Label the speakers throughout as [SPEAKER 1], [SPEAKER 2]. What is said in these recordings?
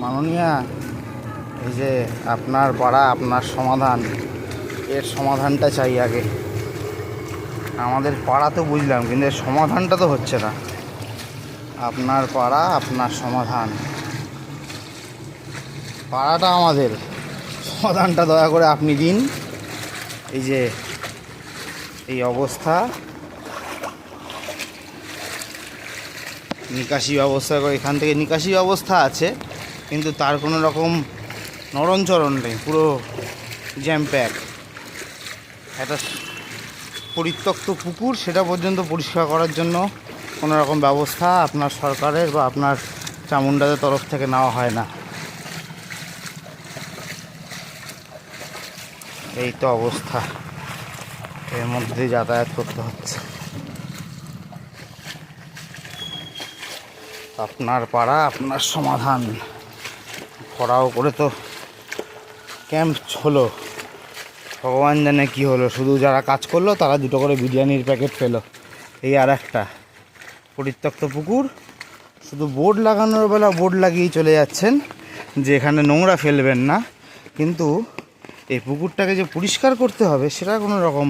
[SPEAKER 1] মাননীয়া, এই যে আপনার পাড়া আপনার সমাধান, এর সমাধানটা চাই আগে। আমাদের পাড়া তো বুঝলাম, কিন্তু এর সমাধানটা তো হচ্ছে না। আপনার পাড়া আপনার সমাধান, পাড়াটা আমাদের, সমাধানটা দয়া করে আপনি দিন। এই যে এই অবস্থা, নিকাশি ব্যবস্থা করে, এখান থেকে নিকাশি ব্যবস্থা আছে, কিন্তু তার কোনো রকম নড়নচড়ন নেই, পুরো জ্যাম প্যাক। একটা পরিত্যক্ত পুকুর, সেটা পর্যন্ত পরিষ্কার করার জন্য কোনো রকম ব্যবস্থা আপনার সরকারের বা আপনার চামুন্ডাদের তরফ থেকে নেওয়া হয় না। এই তো অবস্থা, এর মধ্যে দিয়ে যাতায়াত করতে হচ্ছে। আপনার পাড়া আপনার সমাধান করাও করে তো ক্যাম্প হলো, ভগবান জানে কি হলো। শুধু যারা কাজ করলো তারা 2টো করে বিরিয়ানির প্যাকেট পেলো, এই আর একটা পরিত্যক্ত পুকুর। শুধু বোর্ড লাগানোর বেলা বোর্ড লাগিয়েই চলে যাচ্ছেন যে এখানে নোংরা ফেলবেন না, কিন্তু এই পুকুরটাকে যে পরিষ্কার করতে হবে সেটা কোনো রকম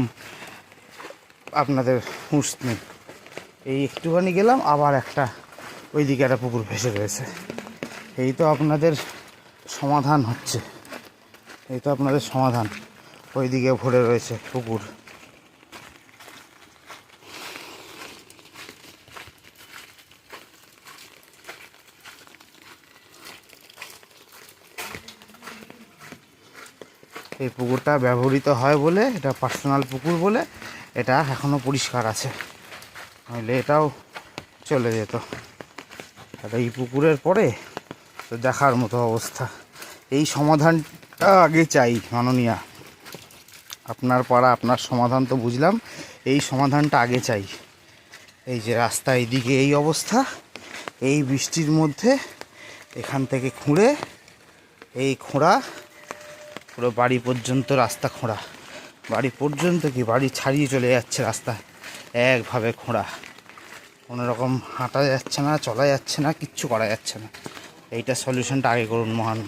[SPEAKER 1] আপনাদের হুঁশ নেই। এই একটুখানি গেলাম, আবার একটা ওইদিকে একটা পুকুর ভেসে রয়েছে। এই তো আপনাদের সমাধান হচ্ছে, এই তো আপনাদের সমাধান। ওইদিকে ভরে রয়েছে পুকুর। এই পুকুরটা ব্যবহৃত হয় বলে, এটা পার্সোনাল পুকুর বলে এটা এখনও পরিষ্কার আছে, নইলে এটাও চলে যেত। আর এই পুকুরের পরে তো দেখার মতো অবস্থা। এই সমাধানটা আগে চাই মাননীয়া। আপনার পাড়া আপনার সমাধান তো বুঝলাম, এই সমাধানটা আগে চাই। এই যে রাস্তা এইদিকে এই অবস্থা, এই বৃষ্টির মধ্যে এখান থেকে খুঁড়ে, এই খোঁড়া পুরো বাড়ি পর্যন্ত রাস্তা খোঁড়া, বাড়ি পর্যন্ত কি বাড়ি ছাড়িয়ে চলে যাচ্ছে রাস্তা, একভাবে খোঁড়া। কোনো রকম হাঁটা যাচ্ছে না, চলা যাচ্ছে না, কিচ্ছু করা যাচ্ছে না। এইটা সলিউশনটা আগে করুন মহান